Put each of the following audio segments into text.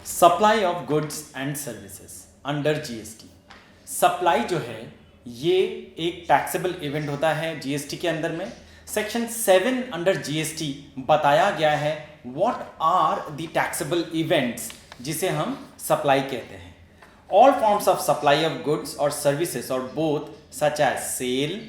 Supply of goods and services under GST. Supply जो है ये एक टैक्सेबल इवेंट होता है जीएसटी के अंदर में। सेक्शन 7 अंडर जीएसटी बताया गया है what are the taxable events जिसे हम सप्लाई कहते हैं। All forms of supply of goods और सर्विसेज और both such as sale,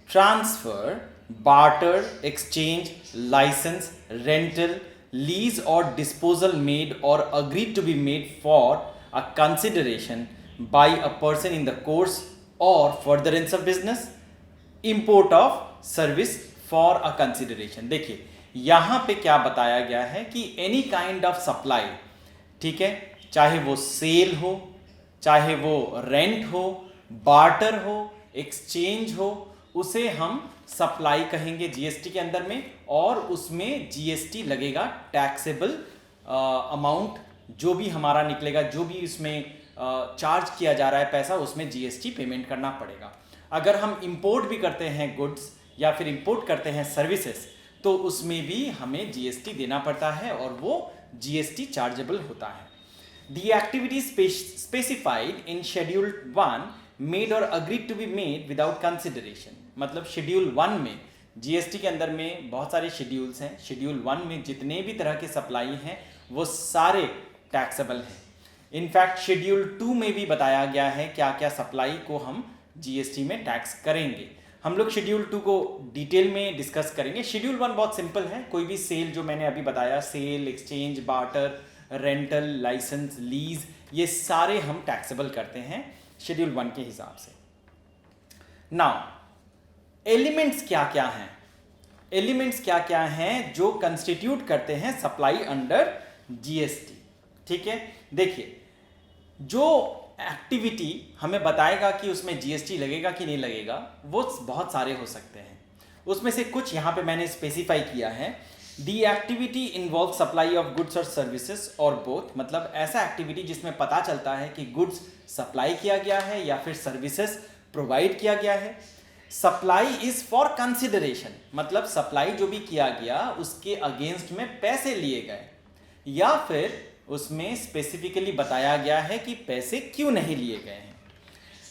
transfer, barter, exchange, license, rental, lease or disposal made or agreed to be made for a consideration by a person in the course or furtherance of business, import of service for a consideration। देखिए यहाँ पे क्या बताया गया है कि any kind of supply, ठीक है, चाहे वो सेल हो, चाहे वो रेंट हो, बार्टर हो, एक्सचेंज हो, उसे हम सप्लाई कहेंगे जीएसटी के अंदर में। और उसमें जीएसटी लगेगा, टैक्सेबल अमाउंट जो भी हमारा निकलेगा, जो भी उसमें चार्ज किया जा रहा है पैसा, उसमें जीएसटी पेमेंट करना पड़ेगा। अगर हम इंपोर्ट भी करते हैं गुड्स या फिर इंपोर्ट करते हैं सर्विसेज तो उसमें भी हमें जीएसटी देना पड़ता है और वो जीएसटी चार्जेबल होता है। The activities specified in Schedule 1 made or agreed to be made without consideration। मतलब शेड्यूल 1 में जीएसटी के अंदर में बहुत सारे शेड्यूल्स हैं। शेड्यूल 1 में जितने भी तरह के सप्लाई हैं वो सारे टैक्सेबल हैं। इनफैक्ट शेड्यूल 2 में भी बताया गया है क्या क्या सप्लाई को हम जीएसटी में टैक्स करेंगे। हम लोग शेड्यूल 2 को डिटेल में डिस्कस करेंगे। शेड्यूल 1 बहुत सिंपल है। कोई भी सेल जो मैंने अभी बताया, sale, exchange, barter, rental, licence, lease, ये सारे हम टैक्सेबल करते हैं शेड्यूल 1 के हिसाब से। नाउ एलिमेंट्स क्या क्या हैं? एलिमेंट्स क्या क्या हैं जो कंस्टिट्यूट करते हैं सप्लाई अंडर जीएसटी? ठीक है, देखिए जो एक्टिविटी हमें बताएगा कि उसमें जीएसटी लगेगा कि नहीं लगेगा वो बहुत सारे हो सकते हैं। उसमें से कुछ यहाँ पे मैंने स्पेसिफाई किया है। The activity involve supply of goods और सर्विसेज और बोथ, मतलब ऐसा एक्टिविटी जिसमें पता चलता है कि गुड्स सप्लाई किया गया है या फिर सर्विसेज प्रोवाइड किया गया है। सप्लाई इज फॉर कंसिडरेशन, मतलब सप्लाई जो भी किया गया उसके अगेंस्ट में पैसे लिए गए, या फिर उसमें स्पेसिफिकली बताया गया है कि पैसे क्यों नहीं लिए गए हैं।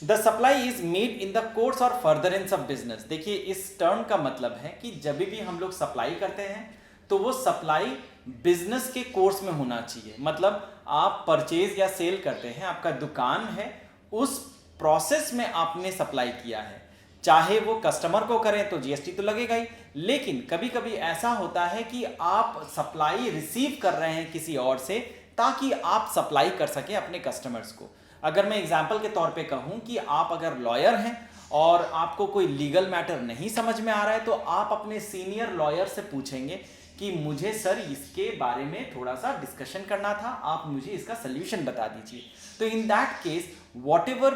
The supply is made in the course और फर्दरेंस ऑफ बिजनेस। देखिए इस टर्म का मतलब है कि जब भी हम लोग सप्लाई करते हैं तो वो सप्लाई बिजनेस के कोर्स में होना चाहिए। मतलब आप परचेज या सेल करते हैं, आपका दुकान है, उस प्रोसेस में आपने सप्लाई किया है। चाहे वो कस्टमर को करें तो जीएसटी तो लगेगा ही, लेकिन कभी कभी ऐसा होता है कि आप सप्लाई रिसीव कर रहे हैं किसी और से ताकि आप सप्लाई कर सकें अपने कस्टमर्स को। अगर मैं एग्जांपल के तौर पे कहूं कि आप अगर लॉयर हैं और आपको कोई लीगल मैटर नहीं समझ में आ रहा है तो आप अपने सीनियर लॉयर से पूछेंगे कि मुझे सर इसके बारे में थोड़ा सा डिस्कशन करना था, आप मुझे इसका सोल्यूशन बता दीजिए। तो इन that case whatever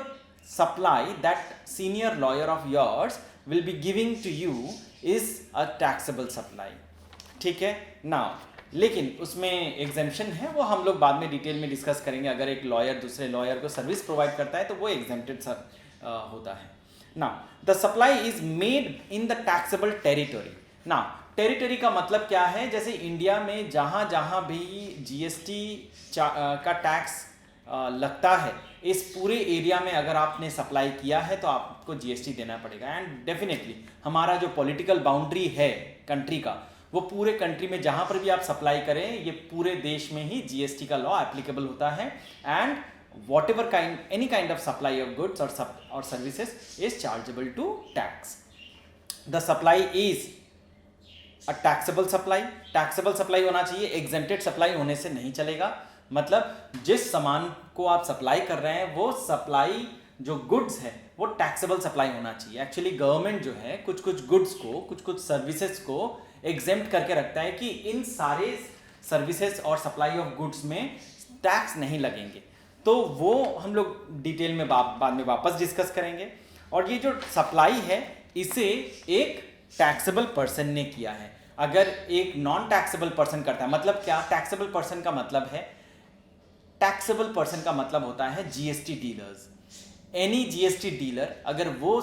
supply that senior lawyer of yours will be giving to you is a taxable supply। ठीक है ना, लेकिन उसमें एग्जेम्पशन है, वो हम लोग बाद में डिटेल में डिस्कस करेंगे। अगर एक लॉयर दूसरे लॉयर को सर्विस प्रोवाइड करता है तो वो एग्जेम्प्टेड होता है। Now the supply is made in the taxable territory. Now territory का मतलब क्या है? जैसे इंडिया में जहाँ जहाँ भी जीएसटी का टैक्स लगता है, इस पूरे एरिया में अगर आपने सप्लाई किया है तो आपको जीएसटी देना पड़ेगा। एंड डेफिनेटली हमारा जो पॉलिटिकल बाउंड्री है कंट्री का, वो पूरे कंट्री में जहाँ पर भी आप सप्लाई करें, ये पूरे देश में ही जीएसटी का लॉ एप्लीकेबल होता है। And whatever any kind of supply of goods or services is chargeable to tax। The supply is a taxable supply। taxable supply होना चाहिए, exempted supply होने से नहीं चलेगा। मतलब जिस सामान को आप सप्लाई कर रहे हैं वो सप्लाई जो गुड्स है वो टैक्सेबल सप्लाई होना चाहिए। एक्चुअली गवर्नमेंट जो है कुछ कुछ गुड्स को, कुछ कुछ सर्विसेज को एग्जेम्प्ट करके रखता है कि इन सारे सर्विसेज और सप्लाई ऑफ गुड्स में टैक्स नहीं लगेंगे। तो वो हम लोग डिटेल में बाद में वापस डिस्कस करेंगे। और ये जो सप्लाई है इसे एक टैक्सेबल पर्सन ने किया है। अगर एक नॉन टैक्सेबल पर्सन करता है, मतलब क्या टैक्सेबल पर्सन का मतलब है? टैक्सेबल पर्सन का मतलब होता है GST dealers. Any GST dealer अगर वो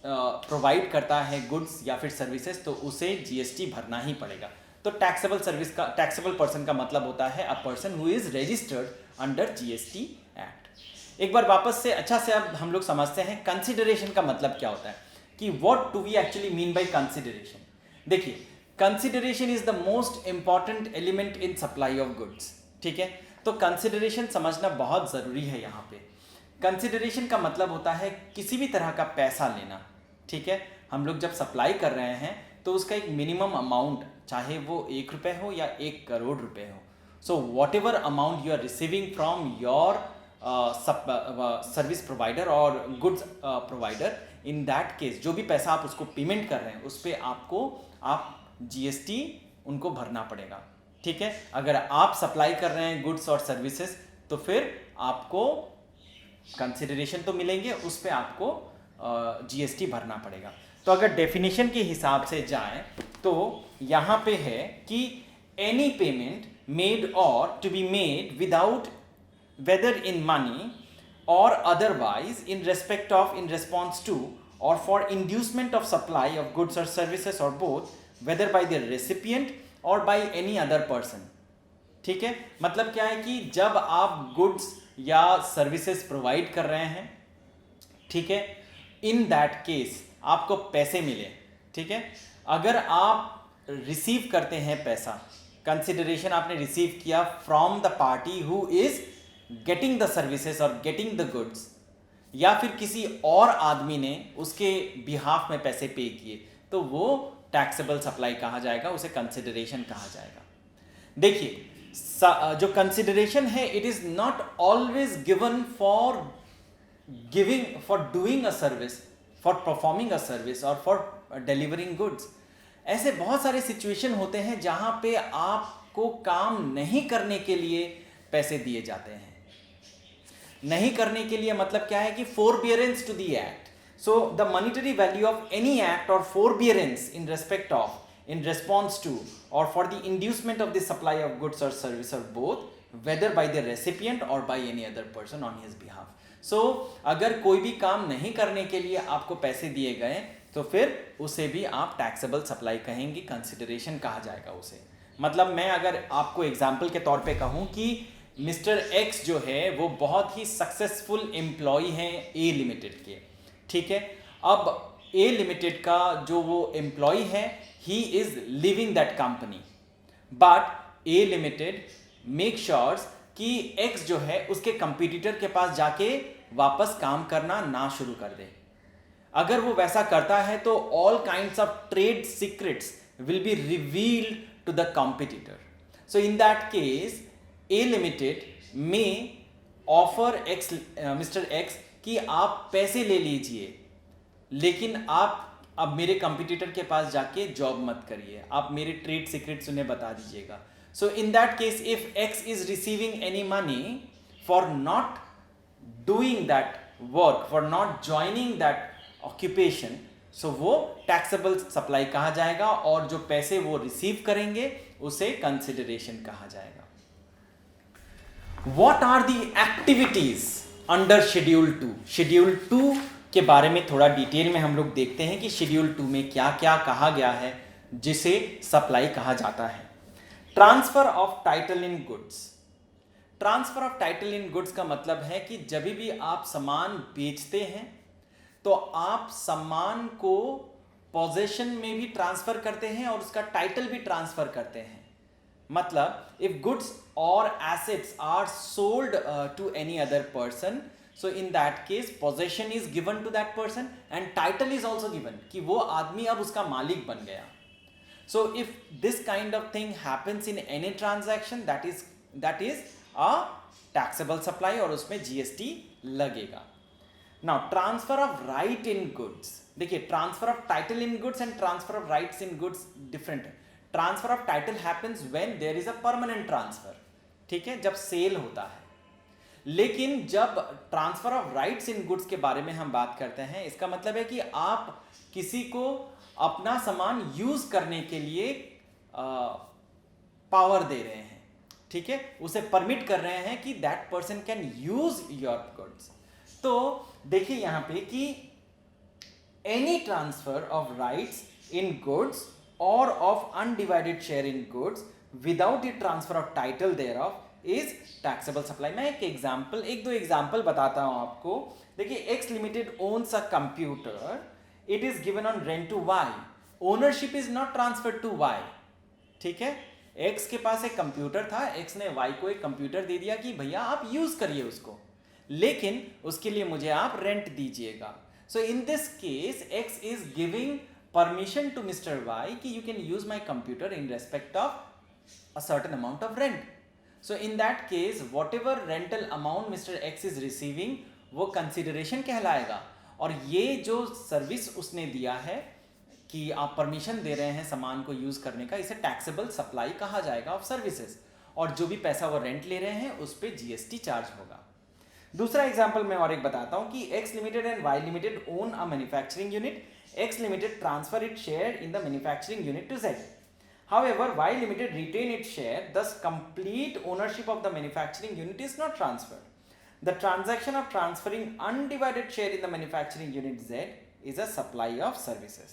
प्रोवाइड करता है गुड्स या फिर सर्विसेज तो उसे जीएसटी भरना ही पड़ेगा। तो टैक्सेबल पर्सन का मतलब होता है a person who is registered under GST act. एक बार वापस से अच्छा से अब हम लोग समझते हैं कंसिडरेशन का मतलब क्या होता है, कि what do we actually mean by consideration. देखिए, consideration is the most important element in supply of goods. ठीक है, तो कंसिडरेशन समझना बहुत ज़रूरी है। यहाँ पे कंसिडरेशन का मतलब होता है किसी भी तरह का पैसा लेना। ठीक है, हम लोग जब सप्लाई कर रहे हैं तो उसका एक मिनिमम अमाउंट, चाहे वो 1 रुपये हो या 1 करोड़ रुपए हो, so whatever amount you are receiving from your service provider or goods provider, in that case जो भी पैसा आप उसको पेमेंट कर रहे हैं उस पर आप जीएसटी उनको भरना पड़ेगा। ठीक है, अगर आप सप्लाई कर रहे हैं गुड्स और सर्विसेज तो फिर आपको कंसिडरेशन तो मिलेंगे, उस पर आपको जीएसटी भरना पड़ेगा। तो अगर डेफिनेशन के हिसाब से जाएं तो यहाँ पे है कि any payment made or to be made without whether in money or otherwise in respect of, in response to or for inducement of supply of goods or services or both, whether by the recipient or by any other person। ठीक है, मतलब क्या है कि जब आप goods या services provide कर रहे हैं, ठीक है, इन दैट केस आपको पैसे मिले। ठीक है, अगर आप रिसीव करते हैं पैसा, कंसिडरेशन आपने रिसीव किया from the party who is getting the services और गेटिंग द गुड्स, या फिर किसी और आदमी ने उसके बिहाफ में पैसे पे किए, तो वो टैक्सेबल सप्लाई कहा जाएगा, उसे कंसिडरेशन कहा जाएगा। देखिए, जो कंसिडरेशन है it is not always given for doing a service, for performing a service और फॉर डिलीवरिंग गुड्स। ऐसे बहुत सारे सिचुएशन होते हैं जहां पे आपको काम नहीं करने के लिए पैसे दिए जाते हैं। नहीं करने के लिए मतलब क्या है कि forbearance to the act। So the monetary value of any act or forbearance in respect of, in response to or for the inducement of the supply of goods or service or both, whether by the recipient or by any other person on his behalf। So अगर कोई भी काम नहीं करने के लिए आपको पैसे दिए गए तो फिर उसे भी आप टैक्सेबल सप्लाई कहेंगे, कंसिडरेशन कहा जाएगा उसे। मतलब मैं अगर आपको एग्जाम्पल के तौर पे कहूँ कि मिस्टर एक्स जो है वो बहुत ही सक्सेसफुल एम्प्लॉय हैं ए लिमिटेड के। ठीक है, अब ए लिमिटेड का जो वो एम्प्लॉय है he is leaving that company, but a limited make sures कि एक्स जो है उसके कंपटीटर के पास जाके वापस काम करना ना शुरू कर दे। अगर वो वैसा करता है तो all kinds of trade secrets will be revealed to the competitor. So in that case A limited में ऑफर एक्स, मिस्टर एक्स कि आप पैसे ले लीजिए, लेकिन आप अब मेरे कंपटीटर के पास जाके जॉब मत करिए, आप मेरे ट्रेड सीक्रेट्स उन्हें बता दीजिएगा। So in that case if X is receiving any money for not doing that work, for not joining that occupation, so वो टैक्सेबल सप्लाई कहा जाएगा और जो पैसे वो रिसीव करेंगे उसे कंसिडरेशन कहा जाएगा। What are the activities under Schedule 2? Schedule 2 के बारे में थोड़ा डिटेल में हम लोग देखते हैं कि Schedule 2 में क्या क्या कहा गया है जिसे सप्लाई कहा जाता है। Transfer of title in goods. Transfer of title in goods का मतलब है कि जब भी आप सामान बेचते हैं तो आप सामान को पोजेशन में भी ट्रांसफर करते हैं और उसका टाइटल भी ट्रांसफर करते हैं। मतलब if goods or assets are sold to any other person, so in that case possession is given to that person and title is also given, कि वो आदमी अब उसका मालिक बन गया। So if this kind of thing happens in any transaction that is a taxable supply और उसमें जीएसटी लगेगा। Now transfer of right in goods. देखिए, transfer of title in goods and transfer of rights in goods different है। Transfer of title happens when there is a permanent transfer, ठीक है, जब sale होता है। लेकिन जब transfer of rights in goods के बारे में हम बात करते हैं, इसका मतलब है कि आप किसी को अपना सामान यूज करने के लिए पावर दे रहे हैं, ठीक है, उसे परमिट कर रहे हैं कि that person can use your goods. तो देखिए यहां पे कि any transfer of rights in goods or of undivided share in goods without the transfer of title thereof is taxable supply. मैं एक दो एग्जाम्पल बताता हूं आपको। देखिए, X limited owns a computer, it is given on rent to Y, ownership is not transferred to Y. ठीक है, x के पास एक कंप्यूटर था, एक्स ने वाई को एक कंप्यूटर दे दिया कि भैया आप यूज करिए उसको, लेकिन उसके लिए मुझे आप रेंट दीजिएगा। So in this case X is giving permission to mister Y कि you can use my computer in respect of a certain amount of rent. So in that case whatever rental amount Mr. X is receiving वो consideration कहलाएगा, और ये जो service उसने दिया है कि आप परमिशन दे रहे हैं सामान को यूज करने का, इसे टैक्सेबल सप्लाई कहा जाएगा ऑफ सर्विसेज, और जो भी पैसा वो रेंट ले रहे हैं उस पर जीएसटी चार्ज होगा। दूसरा एग्जांपल मैं और एक बताता हूं कि X limited and Y limited own a manufacturing unit, X limited transfer it share in the manufacturing unit to Z. However, Y Limited retain its share, thus complete ownership of the manufacturing unit is not transferred. The transaction of transferring undivided share in the manufacturing unit Z is a supply of services.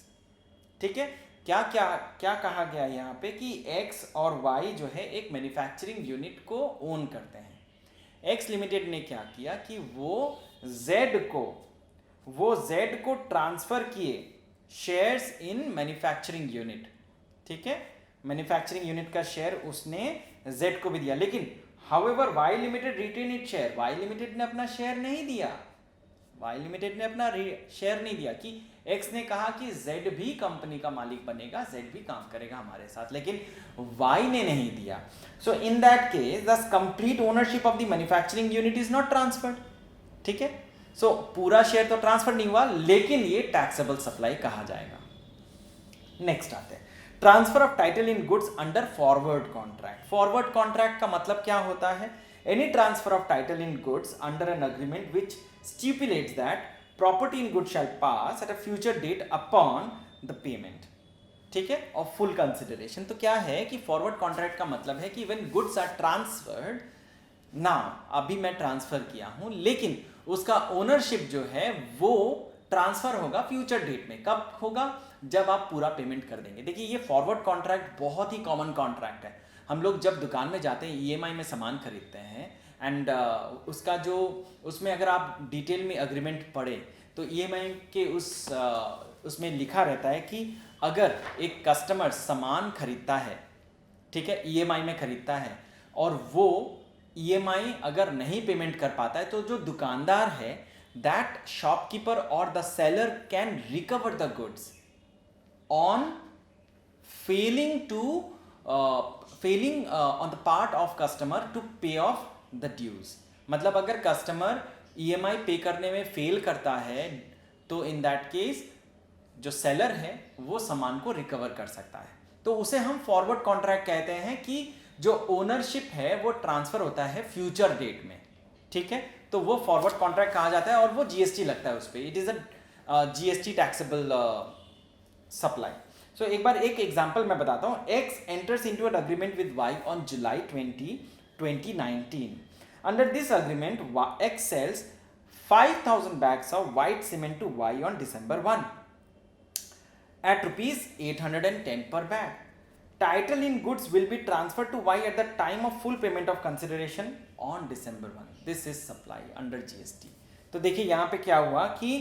ठीक है, क्या क्या क्या कहा गया यहाँ पे कि X और Y जो है एक मैन्युफैक्चरिंग यूनिट को ओन करते हैं। X लिमिटेड ने क्या किया कि वो Z को ट्रांसफर किए शेयर्स इन मैन्युफैक्चरिंग यूनिट। ठीक है, मैन्युफैक्चरिंग यूनिट का शेयर उसने Z को भी दिया, लेकिन however Y limited retain it share, Y limited ने अपना शेयर नहीं दिया, Y लिमिटेड ने अपना शेयर नहीं दिया कि X ने कहा कि Z भी कंपनी का मालिक बनेगा, Z भी काम करेगा हमारे साथ, लेकिन Y ने नहीं दिया। So in that case the complete ownership of the manufacturing unit is not transferred. ठीक है, सो पूरा शेयर तो ट्रांसफर नहीं हुआ, लेकिन ये टैक्सेबल सप्लाई कहा जाएगा। नेक्स्ट आते हैं, transfer of title in goods under forward contract. Forward contract का मतलब क्या होता है? Any transfer of title in goods under an agreement which stipulates that property in goods shall pass at a future date upon the payment. ठीक है, और full consideration. तो क्या है कि फॉरवर्ड कॉन्ट्रैक्ट का मतलब है कि व्हेन गुड्स आर ट्रांसफर्ड, ना अभी मैं ट्रांसफर किया हूं, लेकिन उसका ओनरशिप जो है वो ट्रांसफर होगा फ्यूचर डेट में। कब होगा? जब आप पूरा पेमेंट कर देंगे। देखिए, ये फॉरवर्ड कॉन्ट्रैक्ट बहुत ही कॉमन कॉन्ट्रैक्ट है। हम लोग जब दुकान में जाते हैं ईएमआई में सामान खरीदते हैं एंड उसका जो उसमें अगर आप डिटेल में अग्रीमेंट पढ़े तो ईएमआई के उसमें लिखा रहता है कि अगर एक कस्टमर सामान खरीदता है, ठीक है, ईएमआई में खरीदता है, और वो ईएमआई अगर नहीं पेमेंट कर पाता है तो जो दुकानदार है, दैट शॉपकीपर और the seller can recover the goods on failing on the part of customer to pay off the dues। मतलब अगर कस्टमर ईएमआई पे करने में फेल करता है तो इन दैट केस जो सेलर है वो सामान को रिकवर कर सकता है। तो उसे हम फॉरवर्ड कॉन्ट्रैक्ट कहते हैं कि जो ओनरशिप है वो ट्रांसफर होता है फ्यूचर डेट में। ठीक है, तो वो फॉरवर्ड कॉन्ट्रैक्ट कहा जाता है और वो जीएसटी लगता है उस पर। It is a GST taxable supply. So एक बार एक एग्जांपल मैं बताता हूं। X enters into an agreement with Y on July 2019। Under this agreement X sells 5000 bags of white cement to Y on December 1 at rupees 810 per bag. Title in goods will be transferred to Y at the time of full payment of consideration on December 1. This is supply under GST. तो देखिए यहाँ पे क्या हुआ कि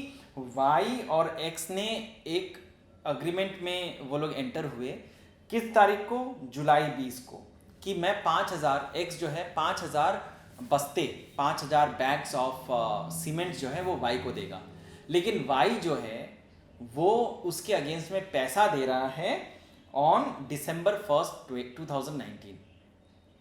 Y और X ने एक अग्रीमेंट में वो लोग एंटर हुए किस तारीख को? जुलाई 20 को, कि मैं 5000 X जो है 5000 बस्ते 5000 बैग्स ऑफ सीमेंट जो है वो Y को देगा, लेकिन Y जो है वो उसके अगेंस्ट में पैसा दे रहा है ऑन December 1st 2019।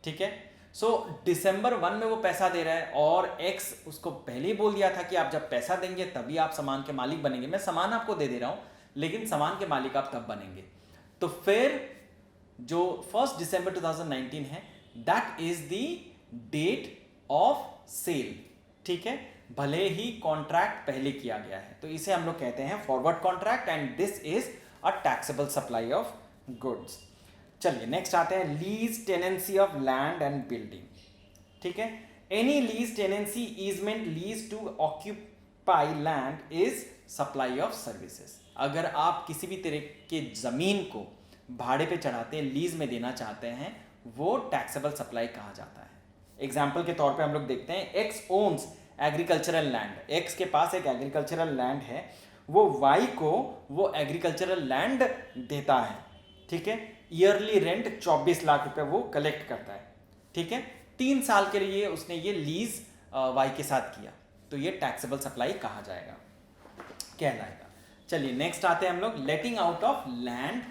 ठीक है, सो December 1 में वो पैसा दे रहा है और X उसको पहले ही बोल दिया था कि आप जब पैसा देंगे तभी आप सामान के मालिक बनेंगे। मैं सामान आपको दे रहा हूँ लेकिन सामान के मालिक आप तब बनेंगे। तो फिर जो 1 December 2019 है that is the date of sale. ठीक है, भले ही कॉन्ट्रैक्ट पहले किया गया है, तो इसे हम लोग कहते हैं forward contract and this is a taxable supply of goods. चलिए नेक्स्ट आते हैं, lease tenancy of land and building. ठीक है, any lease tenancy easement lease to occupy land is supply of services. अगर आप किसी भी तरह के जमीन को भाड़े पे चढ़ाते हैं, लीज में देना चाहते हैं, वो टैक्सेबल सप्लाई कहा जाता है। एग्जाम्पल के तौर पे हम लोग देखते हैं X owns agricultural land, X के पास एक एग्रीकल्चरल लैंड है, वो वाई को वो एग्रीकल्चरल लैंड देता है, ठीक है। ईयरली रेंट 24 लाख रुपए वो कलेक्ट करता है, ठीक है। 3 साल के लिए उसने ये लीज वाई के साथ किया, तो ये टैक्सेबल सप्लाई कहा जाएगा, कहलाएगा। चलिए नेक्स्ट आते हैं हम लोग, लेटिंग out of land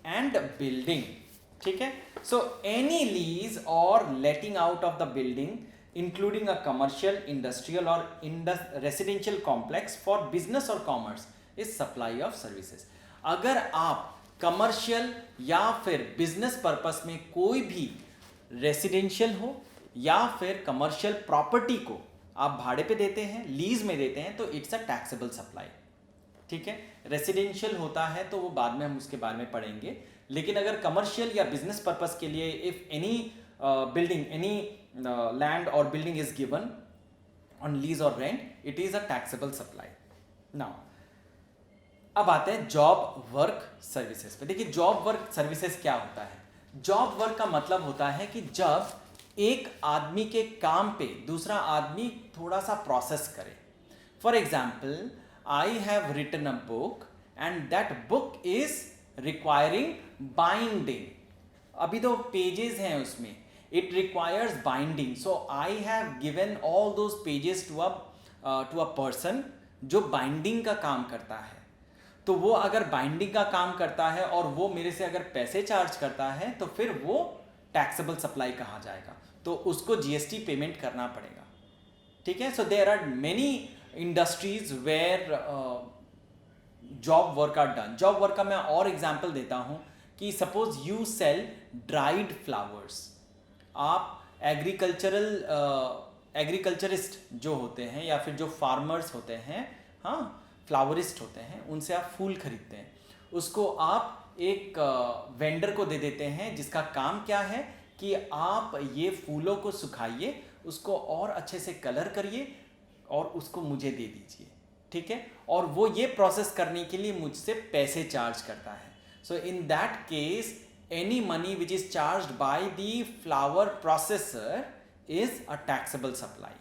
and building, ठीक है। सो एनी लीज और लेटिंग out of the building including a commercial, industrial और रेसिडेंशियल कॉम्प्लेक्स फॉर बिजनेस और commerce is supply of services. अगर आप कमर्शियल या फिर बिजनेस पर्पस में कोई भी रेसिडेंशियल हो या फिर कमर्शियल प्रॉपर्टी को आप भाड़े पे देते हैं, लीज में देते हैं, तो इट्स अ टैक्सेबल सप्लाई, ठीक है। रेसिडेंशियल होता है तो वो बाद में हम उसके बारे में पढ़ेंगे, लेकिन अगर कमर्शियल या बिजनेस पर्पस के लिए if any building, any land or building is given on lease or rent, it is a taxable supply. Now अब आते हैं जॉब वर्क सर्विसेज पे। देखिए जॉब वर्क सर्विसेज क्या होता है? जॉब वर्क का मतलब होता है कि जब एक आदमी के काम पे दूसरा आदमी थोड़ा सा प्रोसेस करे। For example, I have written a book and that book is requiring binding. अभी तो पेजेस हैं उसमें, it requires binding, so I have given all those pages to a person जो बाइंडिंग का काम करता है। तो वो अगर बाइंडिंग का काम करता है और वो मेरे से अगर पैसे चार्ज करता है तो फिर वो टैक्सेबल सप्लाई कहा जाएगा, तो उसको जीएसटी पेमेंट करना पड़ेगा, ठीक है। So there are many industries where job work are done. Job work का मैं और एग्जांपल देता हूं कि suppose you sell dried flowers. आप एग्रीकल्चरिस्ट जो होते हैं या फिर जो फार्मर्स होते हैं, हाँ फ्लावरिस्ट होते हैं, उनसे आप फूल खरीदते हैं, उसको आप एक वेंडर को दे देते हैं जिसका काम क्या है कि आप ये फूलों को सुखाइए, उसको और अच्छे से कलर करिए और उसको मुझे दे दीजिए, ठीक है। और वो ये प्रोसेस करने के लिए मुझसे पैसे चार्ज करता है। So in that case any money which is charged by the flour processor is a taxable supply,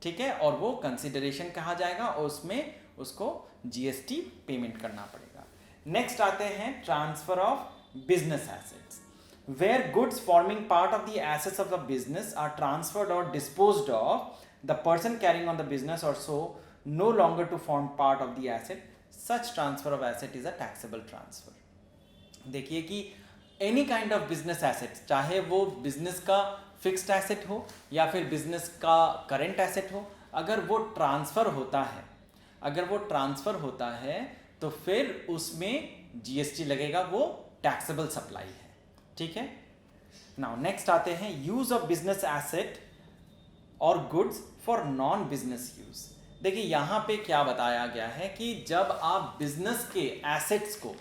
ठीक है। और वो कंसिडरेशन कहा जाएगा और उसमें उसको जीएसटी पेमेंट करना पड़ेगा। नेक्स्ट आते हैं transfer of business assets, where goods forming part of the assets of the business are transferred or disposed of, the person carrying on the business or so no longer to form part of the asset, such transfer of asset is a taxable transfer. देखिए कि any kind of business asset, चाहे वो business का fixed asset हो या फिर business का current asset हो, अगर वो ट्रांसफर होता है तो फिर उसमें जीएसटी लगेगा, वो टैक्सेबल सप्लाई है, ठीक है। नाउ नेक्स्ट आते हैं यूज ऑफ बिजनेस एसेट और goods for non business use. देखिए यहाँ पे क्या बताया गया है कि जब आप बिजनेस के एसेट्स को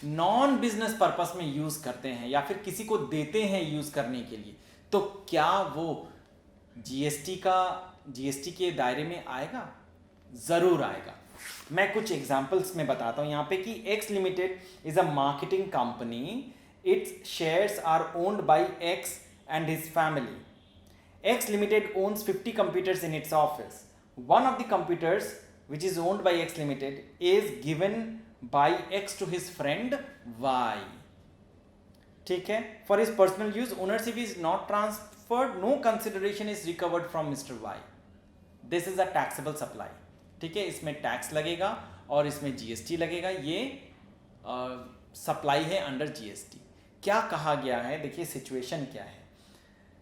नॉन बिजनेस पर्पस में यूज करते हैं या फिर किसी को देते हैं यूज करने के लिए, तो क्या वो जीएसटी के दायरे में आएगा? जरूर आएगा। मैं कुछ एग्जांपल्स में बताता हूं यहाँ पे कि X limited is a marketing company, its shares are owned by X and his family. X limited owns 50 computers in its office. One of the computers which is owned by X Limited is given by X to his friend Y. ठीक है, for his personal use, ownership is not transferred, no consideration is recovered from Mr. Y. This is a taxable supply. ठीक है, इसमें tax लगेगा और इसमें GST लगेगा, ये सप्लाई है अंडर जीएसटी। क्या कहा गया है, देखिए सिचुएशन क्या है।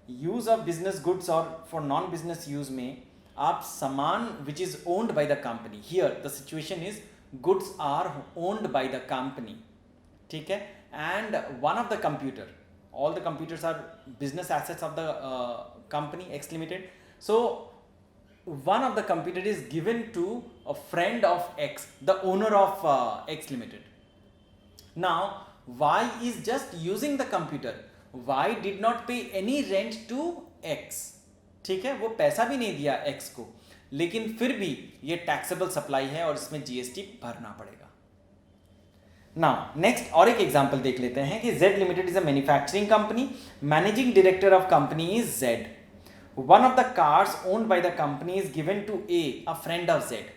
यूज ऑफ बिजनेस गुड्स और फॉर नॉन बिजनेस यूज में आप सामान which is owned by the company, here the situation is goods are owned by the company, ठीक है, and one of the computer, all the computers are business assets of the company X Limited. So one of the computer is given to a friend of X, the owner of X Limited. Now Y is just using the computer. Y did not pay any rent to X. ठीक है, वो पैसा भी नहीं दिया X को, लेकिन फिर भी ये टैक्सेबल सप्लाई है और इसमें जीएसटी भरना पड़ेगा। नाउ नेक्स्ट और एक एग्जांपल देख लेते हैं कि Z limited is a manufacturing company, managing director of company is Z। One of the cars owned by the company is given to a a friend of Z.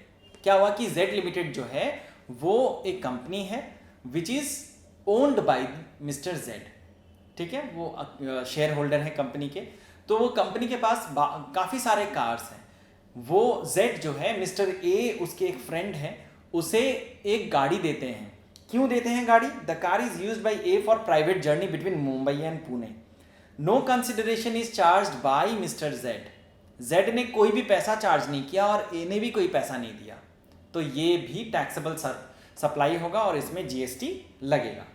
क्या हुआ कि Z limited जो है वो एक कंपनी है विच is owned bye mister Z, ठीक है, वो शेयर होल्डर है कंपनी के। तो वो कंपनी के पास काफ़ी सारे कार्स हैं। वो जेड जो है, मिस्टर ए उसके एक फ्रेंड है, उसे एक गाड़ी देते हैं। क्यों देते हैं गाड़ी? The car is use by a for private journey between Mumbai and Pune. No consideration is charge by mister Z. Z ने कोई भी पैसा चार्ज नहीं किया और ए ने भी कोई पैसा नहीं दिया, तो ये भी टैक्सेबल सप्लाई होगा और इसमें जीएसटी लगेगा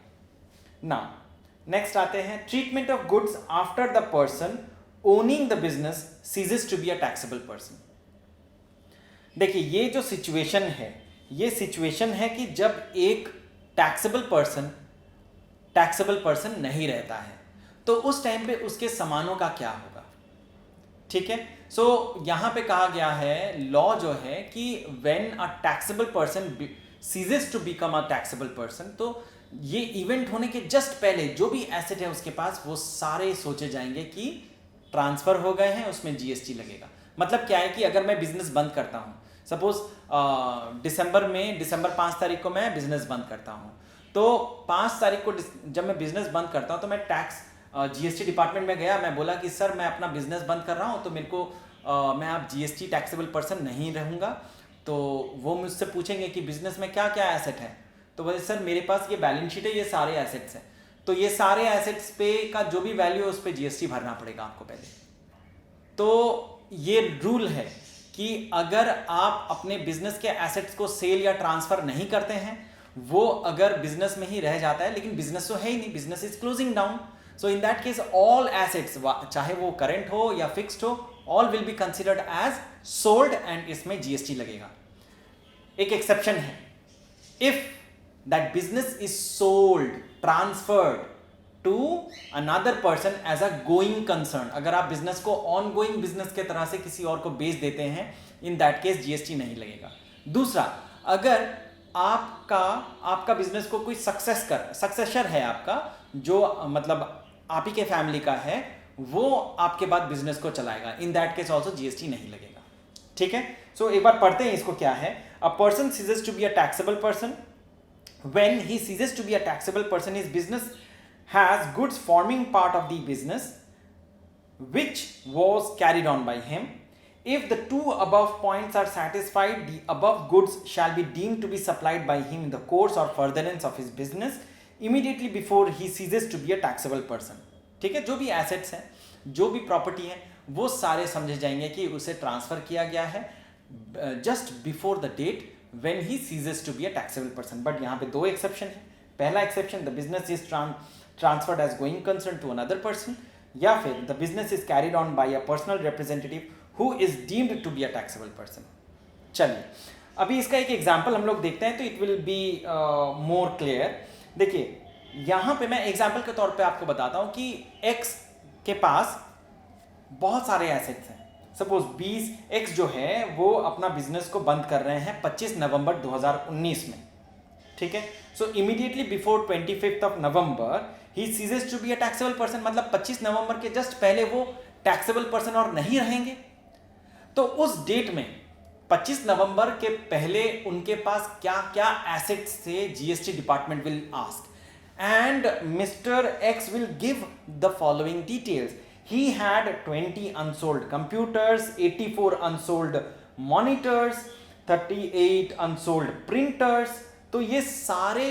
ना। नेक्स्ट आते हैं, treatment of goods after the person owning the business ceases to be a taxable person. देखिए ये जो सिचुएशन है, ये सिचुएशन है कि जब एक टैक्सेबल पर्सन नहीं रहता है, तो उस टाइम पे उसके सामानों का क्या होगा, ठीक है। सो यहां पे कहा गया है, लॉ जो है कि when a taxable person ceases to become a taxable person, तो ये इवेंट होने के जस्ट पहले जो भी एसेट है उसके पास, वो सारे सोचे जाएंगे कि ट्रांसफर हो गए हैं, उसमें जीएसटी लगेगा। मतलब क्या है कि अगर मैं बिजनेस बंद करता हूं, सपोज दिसंबर 5 तारीख को मैं बिजनेस बंद करता हूं, तो 5 तारीख को जब मैं बिजनेस बंद करता हूं तो मैं टैक्स जीएसटी डिपार्टमेंट में गया, मैं बोला कि सर मैं अपना बिजनेस बंद कर रहा हूं, तो मेरे को मैं आप जीएसटी टैक्सेबल पर्सन नहीं रहूंगा। तो वो मुझसे पूछेंगे कि बिजनेस में क्या क्या एसेट है, तो बोले सर मेरे पास ये बैलेंस शीट है, ये सारे एसेट्स हैं, तो ये सारे एसेट्स पे का जो भी वैल्यू है उस पर जीएसटी भरना पड़ेगा आपको पहले। तो ये रूल है कि अगर आप अपने बिजनेस के एसेट्स को सेल या ट्रांसफर नहीं करते हैं, वो अगर बिजनेस में ही रह जाता है, लेकिन बिजनेस तो है ही नहीं, business is closing down, so in that case all assets, चाहे वो करेंट हो या फिक्स्ड हो, all will be considered as sold and इसमें जीएसटी लगेगा। एक एक्सेप्शन है, if that business is sold, transferred to another person as a going concern, अगर आप बिजनेस को ऑन गोइंग बिजनेस के तरह से किसी और को बेच देते हैं, इन दैट केस जीएसटी नहीं लगेगा। दूसरा, अगर आपका बिजनेस को कोई सक्सेसर है आपका, जो मतलब आप ही के फैमिली का है, वो आपके बाद बिजनेस को चलाएगा, इन दैट केस ऑल्सो जीएसटी नहीं लगेगा, ठीक है। सो एक बार पढ़ते हैं इसको क्या है। A person ceases to be a taxable person when he ceases to be a taxable person, his business has goods forming part of the business which was carried on by him. If the two above points are satisfied, the above goods shall be deemed to be supplied by him in the course or furtherance of his business immediately before he ceases to be a taxable person. ठीक है, जो भी assets हैं, जो भी property है, वो सारे समझे जाएंगे कि उसे ट्रांसफर किया गया है just before the date when he ceases to be a taxable person. But यहाँ पे दो एक्सेप्शन है। पहला exception, the business is transferred as going concern to another person, या फिर the business is carried on by a personal representative who is deemed to be a taxable person। चलिए अभी इसका एक एग्जाम्पल हम लोग देखते हैं तो it will be more clear. देखिए यहाँ पे मैं एग्जाम्पल के तौर पे आपको बताता हूँ कि X के पास बहुत सारे एसेट्स हैं। सपोज X जो है वो अपना बिजनेस को बंद कर रहे हैं 25 नवंबर 2019 में, ठीक है। So immediately before 25th of November he ceases to be a taxable person, मतलब 25 नवंबर के जस्ट पहले वो टैक्सेबल पर्सन और नहीं रहेंगे। तो उस डेट में 25 नवंबर के पहले उनके पास क्या क्या एसेट्स थे, GST department will ask and mister x will give the following details. He had 20 unsold computers, 84 unsold monitors, 38 unsold printers। तो ये सारे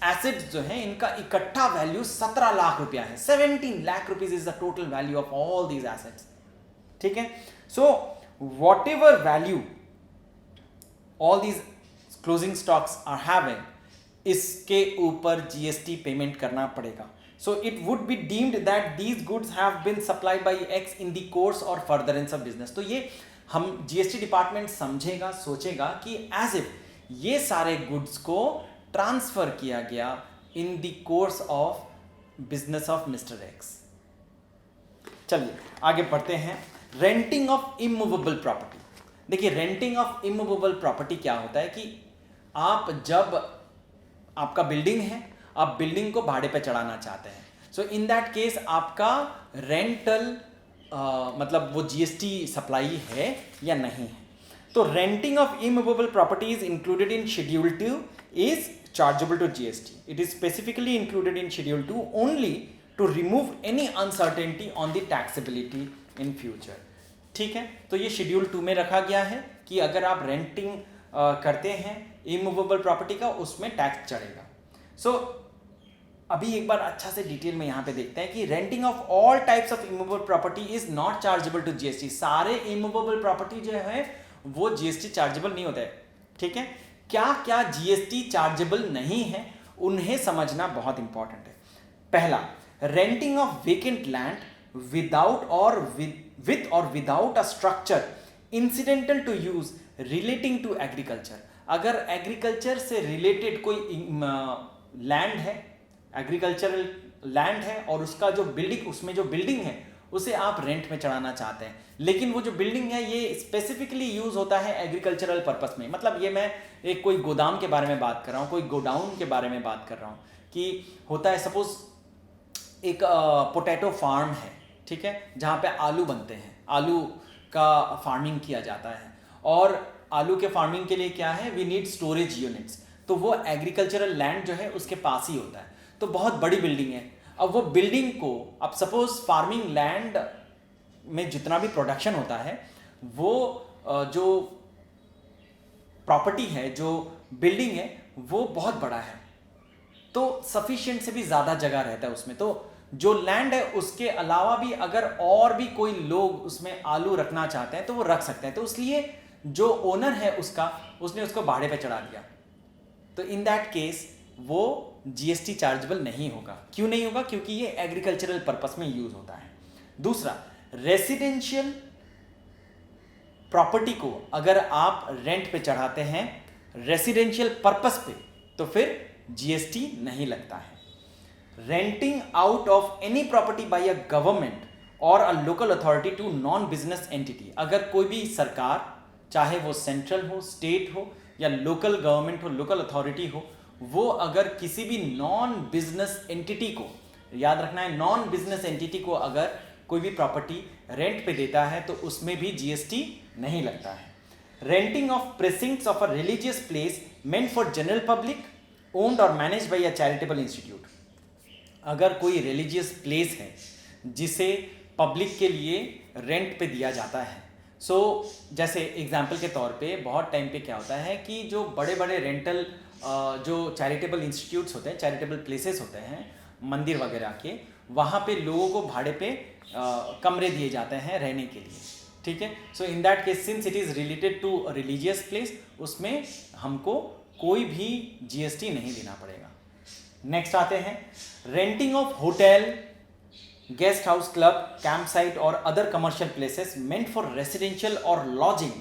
एसेट्स जो हैं इनका इकट्ठा वैल्यू 17 लाख रुपया है। 17 lakh rupees is the total value of all these assets, ठीक है। So whatever value all these closing stocks are having, इसके ऊपर जीएसटी पेमेंट करना पड़ेगा। So it would be deemed that these goods have been supplied by X in the course or furtherance of business। तो ये हम GST department समझेगा, सोचेगा कि एज इफ ये सारे गुड्स को ट्रांसफर किया गया in the course of business of mister x. चलिए आगे बढ़ते हैं। Renting of immovable property. देखिए रेंटिंग ऑफ इमूवेबल प्रॉपर्टी क्या होता है कि आप जब आपका बिल्डिंग है, आप बिल्डिंग को भाड़े पे चढ़ाना चाहते हैं, सो इन दैट केस आपका रेंटल मतलब वो जीएसटी सप्लाई है या नहीं है। तो renting of immovable property is included in schedule 2 is chargeable to GST. It is specifically included in schedule 2 only to remove any uncertainty on the taxability in future. ठीक है, तो ये शेड्यूल 2 में रखा गया है कि अगर आप रेंटिंग करते हैं इमूवेबल प्रॉपर्टी का, उसमें टैक्स चढ़ेगा। सो अभी एक बार अच्छा से डिटेल में यहाँ पे देखते हैं कि renting of all types of immovable property is not chargeable to GST. सारे इमूवेबल प्रॉपर्टी जो है वो जीएसटी चार्जेबल नहीं होता है। ठीक है, क्या क्या जीएसटी चार्जेबल नहीं है उन्हें समझना बहुत इंपॉर्टेंट है। पहला, renting of vacant land without और विथ और without a structure incidental to use relating to agriculture. अगर एग्रीकल्चर से रिलेटेड कोई लैंड है, एग्रीकल्चरल लैंड है और उसका जो बिल्डिंग, उसमें जो बिल्डिंग है उसे आप रेंट में चढ़ाना चाहते हैं, लेकिन वो जो बिल्डिंग है ये स्पेसिफिकली यूज होता है एग्रीकल्चरल पर्पस में। मतलब ये मैं एक कोई गोदाम के बारे में बात कर रहा हूँ, कोई गोडाउन के बारे में बात कर रहा हूँ कि होता है सपोज एक पोटैटो फार्म है, ठीक है, जहाँ पे आलू बनते हैं, आलू का फार्मिंग किया जाता है और आलू के फार्मिंग के लिए क्या है, वी नीड स्टोरेज यूनिट्स। तो वो एग्रीकल्चरल लैंड जो है उसके पास ही होता है, तो बहुत बड़ी बिल्डिंग है। अब वो बिल्डिंग को, अब सपोज फार्मिंग लैंड में जितना भी प्रोडक्शन होता है वो जो प्रॉपर्टी है, जो बिल्डिंग है वो बहुत बड़ा है, तो सफिशिएंट से भी ज़्यादा जगह रहता है उसमें। तो जो लैंड है उसके अलावा भी अगर और भी कोई लोग उसमें आलू रखना चाहते हैं तो वो रख सकते हैं। तो इसलिए जो ओनर है उसने उसको भाड़े पे चढ़ा दिया, तो इन दैट केस वो जीएसटी चार्जेबल नहीं होगा। क्यों नहीं होगा? क्योंकि ये एग्रीकल्चरल पर्पस में यूज होता है। दूसरा, रेसिडेंशियल प्रॉपर्टी को अगर आप रेंट पे चढ़ाते हैं रेसिडेंशियल पर्पस पे, तो फिर जीएसटी नहीं लगता है। Renting out of any property by a government or a local authority to non business entity, अगर कोई भी सरकार, चाहे वो सेंट्रल हो, स्टेट हो या लोकल गवर्नमेंट हो, लोकल अथॉरिटी हो, वो अगर किसी भी नॉन बिजनेस एंटिटी को, याद रखना है, नॉन बिजनेस एंटिटी को अगर कोई भी प्रॉपर्टी रेंट पे देता है तो उसमें भी जीएसटी नहीं लगता है। Renting of precincts of a religious place meant for general public owned or managed by a charitable institute, अगर कोई रिलीजियस प्लेस है जिसे पब्लिक के लिए रेंट पे दिया जाता है, जैसे एग्जाम्पल के तौर पे बहुत टाइम पे क्या होता है कि जो बड़े बड़े रेंटल जो चैरिटेबल इंस्टीट्यूट्स होते हैं, चैरिटेबल प्लेसेस होते हैं, मंदिर वगैरह के, वहाँ पे लोगों को भाड़े पे कमरे दिए जाते हैं रहने के लिए। ठीक है, so in that case since it is related to religious place, उसमें हमको कोई भी जीएसटी नहीं देना पड़ेगा। नेक्स्ट आते हैं, renting of hotel, guest house, club, camp site or other commercial places meant for residential or lodging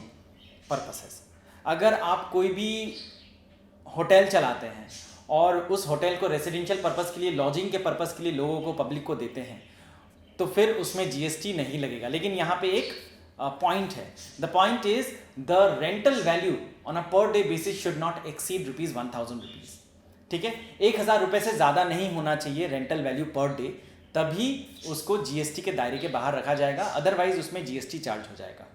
purposes. अगर आप कोई भी होटल चलाते हैं और उस होटल को रेसिडेंशियल पर्पस के लिए, लॉजिंग के पर्पस के लिए लोगों को, पब्लिक को देते हैं, तो फिर उसमें जीएसटी नहीं लगेगा। लेकिन यहाँ पे एक पॉइंट है, the point is the rental value on a per day basis should not exceed ₹1000। ठीक है, 1000 रुपये से ज़्यादा नहीं होना चाहिए रेंटल वैल्यू पर डे, तभी उसको जीएसटी के दायरे के बाहर रखा जाएगा, अदरवाइज उसमें जीएसटी चार्ज हो जाएगा।